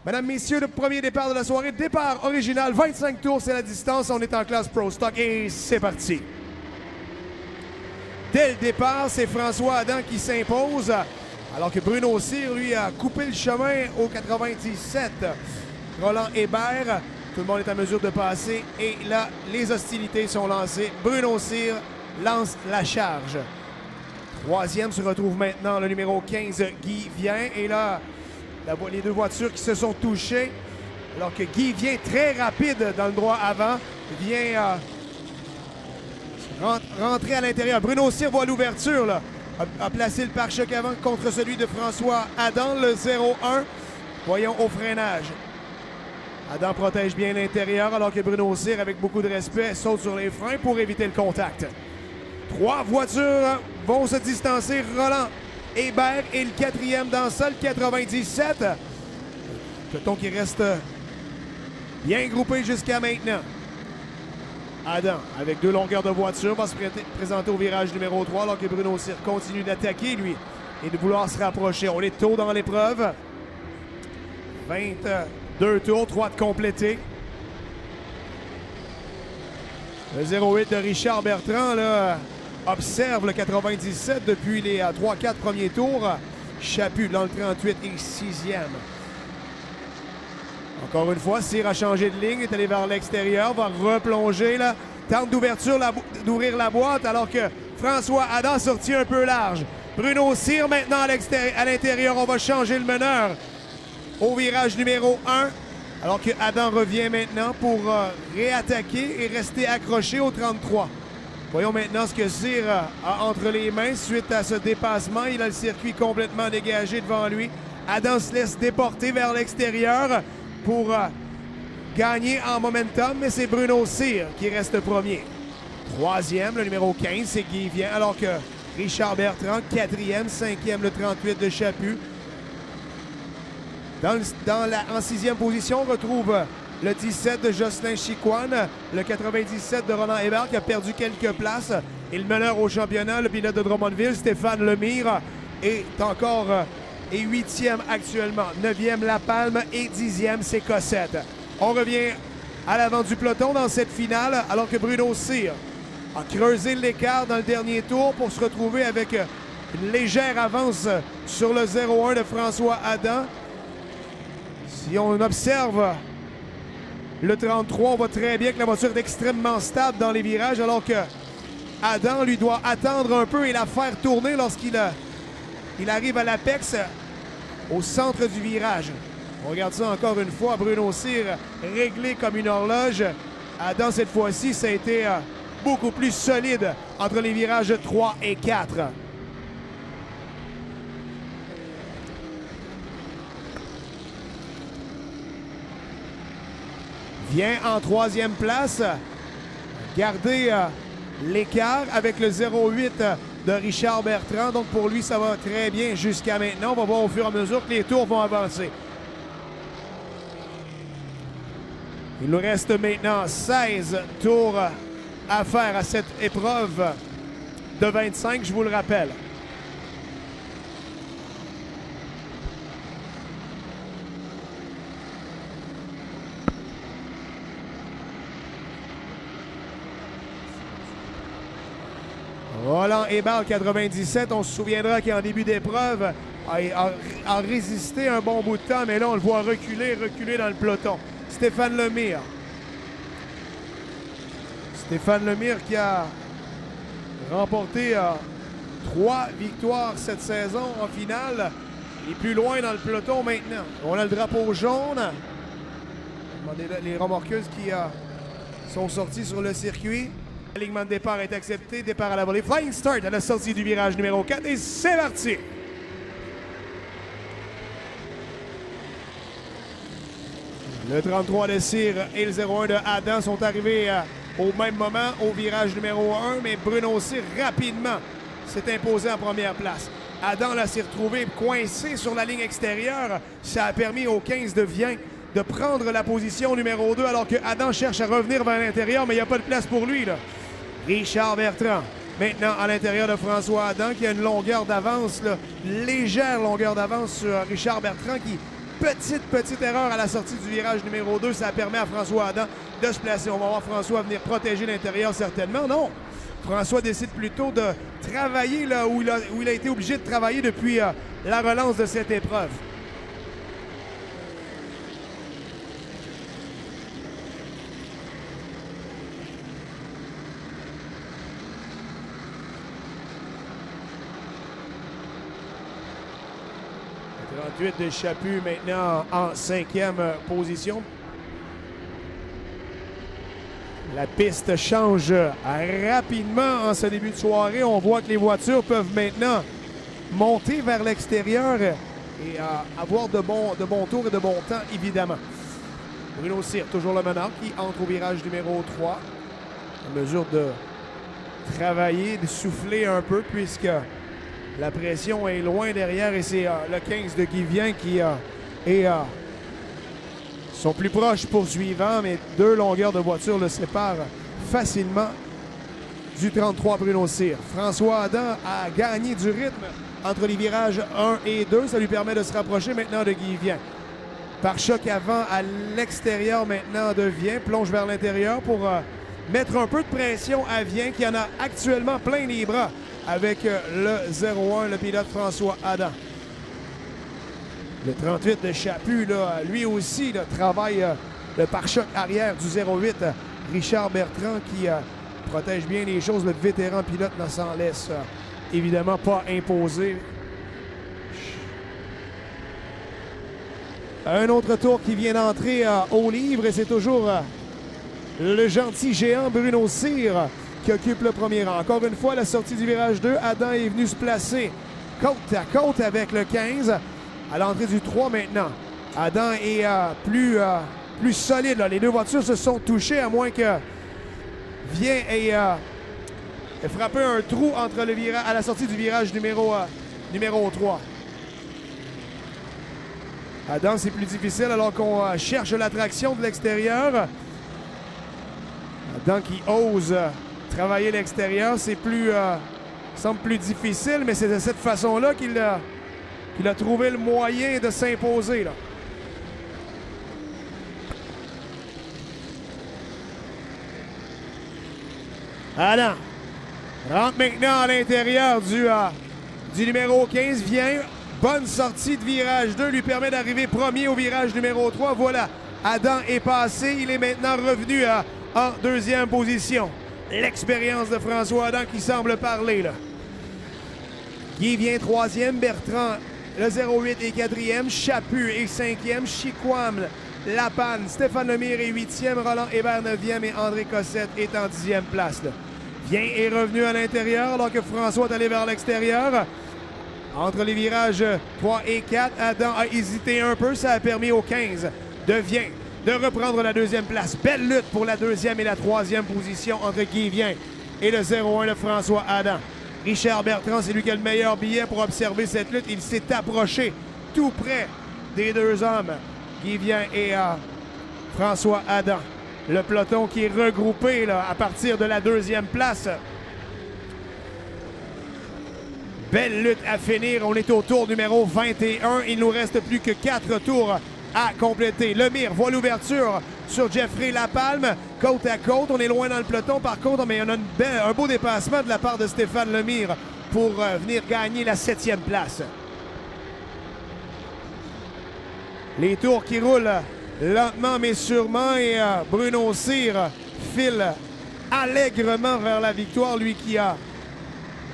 Mesdames, messieurs, le premier départ de la soirée. Départ original, 25 tours, c'est la distance. On est en classe Pro Stock et c'est parti. Dès le départ, c'est François Adam qui s'impose, alors que Bruno Cyr, lui, a coupé le chemin au 97. Roland Hébert, tout le monde est en mesure de passer. Et là, les hostilités sont lancées. Bruno Cyr lance la charge. Troisième se retrouve maintenant le numéro 15, Guy Vien. Et là, les deux voitures qui se sont touchées, alors que Guy vient très rapide dans le droit avant, vient rentrer à l'intérieur. Bruno Cyr voit l'ouverture, là. A placé le pare-choc avant contre celui de François Adam, le 0-1. Voyons au freinage. Adam protège bien l'intérieur, alors que Bruno Cyr, avec beaucoup de respect, saute sur les freins pour éviter le contact. Trois voitures vont se distancer. Roland Hébert est le quatrième dans ça, le 97. Peloton qui reste bien groupé jusqu'à maintenant. Adam, avec deux longueurs de voiture, va se présenter au virage numéro 3, alors que Bruno Cyr continue d'attaquer, lui, et de vouloir se rapprocher. On est tôt dans l'épreuve. 22 tours, 3 de compléter. Le 08 de Richard Bertrand, là, observe le 97 depuis les 3-4 premiers tours. Chaput dans le 38 et 6e. Encore une fois, Cyr a changé de ligne, est allé vers l'extérieur, va replonger, là, tente d'ouverture, d'ouvrir la boîte, alors que François Adam sortit un peu large. Bruno Cyr maintenant à l'intérieur, on va changer le meneur au virage numéro 1, alors que Adam revient maintenant pour réattaquer et rester accroché au 33. Voyons maintenant ce que Cyr a entre les mains suite à ce dépassement. Il a le circuit complètement dégagé devant lui. Adam se laisse déporter vers l'extérieur pour gagner en momentum, mais c'est Bruno Cyr qui reste premier. Troisième, le numéro 15, c'est Guy Vien, alors que Richard Bertrand, quatrième, cinquième, le 38 de Chaput. En sixième position, on retrouve le 17 de Jocelyn Chicoine, le 97 de Roland Hébert qui a perdu quelques places. Et le meneur au championnat, le pilote de Drummondville, Stéphane Lemire, est encore et 8e actuellement. 9e La Palme et 10e c'est Cossette. On revient à l'avant du peloton dans cette finale, alors que Bruno Cyr a creusé l'écart dans le dernier tour pour se retrouver avec une légère avance sur le 0-1 de François Adam. Si on observe le 33, on voit très bien que la voiture est extrêmement stable dans les virages, alors que Adam, lui, doit attendre un peu et la faire tourner lorsqu'il arrive à l'apex au centre du virage. On regarde ça encore une fois. Bruno Cyr réglé comme une horloge. Adam, cette fois-ci, ça a été beaucoup plus solide entre les virages 3 et 4. Vient en troisième place. Garder l'écart avec le 0-8 de Richard Bertrand. Donc pour lui, ça va très bien jusqu'à maintenant. On va voir au fur et à mesure que les tours vont avancer. Il nous reste maintenant 16 tours à faire à cette épreuve de 25, je vous le rappelle. Roland Hébert, 97, on se souviendra qu'en début d'épreuve, a résisté un bon bout de temps, mais là, on le voit reculer dans le peloton. Stéphane Lemire. Stéphane Lemire qui a remporté 3 victoires cette saison en finale. Il est plus loin dans le peloton maintenant. On a le drapeau jaune. Demandez les remorqueuses qui sont sorties sur le circuit. L'alignement de départ est accepté. Départ à la volée. Flying start à la sortie du virage numéro 4 et c'est parti! Le 33 de Cyr et le 01 de Adam sont arrivés au même moment au virage numéro 1, mais Bruno Cyr rapidement s'est imposé en première place. Adam là s'est retrouvé coincé sur la ligne extérieure. Ça a permis au 15 de Vien de prendre la position numéro 2, alors que Adam cherche à revenir vers l'intérieur, mais il n'y a pas de place pour lui, là. Richard Bertrand, maintenant à l'intérieur de François Adam, qui a une longueur d'avance, légère longueur d'avance sur Richard Bertrand, qui petite erreur à la sortie du virage numéro 2. Ça permet à François Adam de se placer. On va voir François venir protéger l'intérieur certainement. Non, François décide plutôt de travailler là où il a été obligé de travailler depuis la relance de cette épreuve. Le 38 de Chaput maintenant en 5e position. La piste change rapidement en ce début de soirée. On voit que les voitures peuvent maintenant monter vers l'extérieur et avoir de bons tours et de bons temps, évidemment. Bruno Cyr, toujours le meneur, qui entre au virage numéro 3. En mesure de travailler, de souffler un peu, puisque la pression est loin derrière et c'est le 15 de Guivien qui est son plus proche poursuivant, mais 2 longueurs de voiture le séparent facilement du 33 Bruno Cyr. François Adam a gagné du rythme entre les virages 1 et 2. Ça lui permet de se rapprocher maintenant de Guivien. Par choc avant à l'extérieur maintenant de Vien, plonge vers l'intérieur pour mettre un peu de pression à Vien qui en a actuellement plein les bras avec le 0-1, le pilote François Adam. Le 38 de Chaput, là, lui aussi, là, travaille le pare-choc arrière du 08, Richard Bertrand, qui protège bien les choses. Le vétéran pilote ne s'en laisse évidemment pas imposer. Un autre tour qui vient d'entrer au livre et c'est toujours le gentil géant Bruno Cyr qui occupe le premier rang. Encore une fois, la sortie du virage 2, Adam est venu se placer côte à côte avec le 15. À l'entrée du 3 maintenant, Adam est plus solide. Là. Les 2 voitures se sont touchées, à moins que Vien ait frappé un trou entre le virage, à la sortie du virage numéro 3. Adam, c'est plus difficile alors qu'on cherche la traction de l'extérieur. Adam qui ose travailler l'extérieur, c'est semble plus difficile, mais c'est de cette façon-là qu'il a trouvé le moyen de s'imposer. Là. Adam rentre maintenant à l'intérieur du numéro 15. Vient. Bonne sortie de virage 2 lui permet d'arriver premier au virage numéro 3. Voilà, Adam est passé. Il est maintenant revenu en 2e position. L'expérience de François Adam qui semble parler. Là. Guy vient 3e. Bertrand, le 08 est 4e. Chaput est 5e. Chicoine, Lapanne, Stéphane Lemire est 8e. Roland Hébert 9e et André Cossette est en 10e place. Là. Vien est revenu à l'intérieur alors que François est allé vers l'extérieur. Entre les virages 3 et 4, Adam a hésité un peu. Ça a permis au 15 de Vien de reprendre la 2e place. Belle lutte pour la 2e et la 3e position entre Guy Vien et le 0-1 de François Adam. Richard Bertrand, c'est lui qui a le meilleur billet pour observer cette lutte. Il s'est approché tout près des 2 hommes, Guy Vien et François Adam. Le peloton qui est regroupé là, à partir de la 2e place. Belle lutte à finir. On est au tour numéro 21. Il nous reste plus que 4 tours à compléter. Lemire voit l'ouverture sur Jeffrey Lapalme. Côte à côte. On est loin dans le peloton par contre, mais on a un beau dépassement de la part de Stéphane Lemire pour venir gagner la 7e place. Les tours qui roulent lentement mais sûrement et Bruno Cyr file allègrement vers la victoire, lui qui a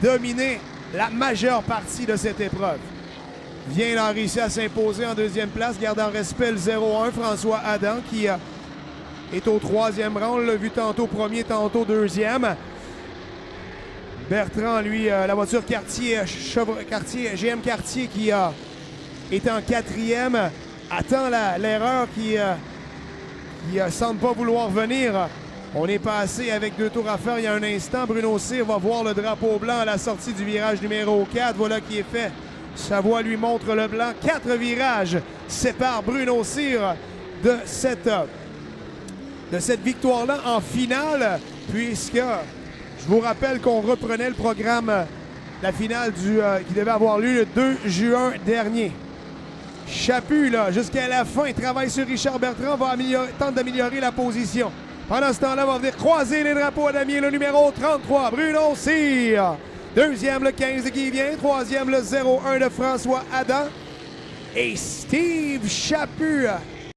dominé la majeure partie de cette épreuve. Vient a réussi à s'imposer en 2e place, gardant respect le 0-1, François Adam, qui est au 3e rang. On l'a vu tantôt premier, tantôt 2e. Bertrand, lui, la voiture GM Cartier qui est en 4e, attend l'erreur qui semble pas vouloir venir. On est passé avec 2 tours à faire il y a un instant. Bruno Cyr va voir le drapeau blanc à la sortie du virage numéro 4. Voilà qui est fait. Savoie lui montre le blanc. 4 virages séparent Bruno Cyr de cette victoire-là en finale, puisque je vous rappelle qu'on reprenait le programme, la finale qui devait avoir lieu le 2 juin dernier. Chaput, là, jusqu'à la fin, travaille sur Richard Bertrand, tente d'améliorer la position. Pendant ce temps-là, va venir croiser les drapeaux à damier, le numéro 33, Bruno Cyr. Deuxième, le 15 qui vient. Troisième, le 01 de François Adam. Et Steve Chaput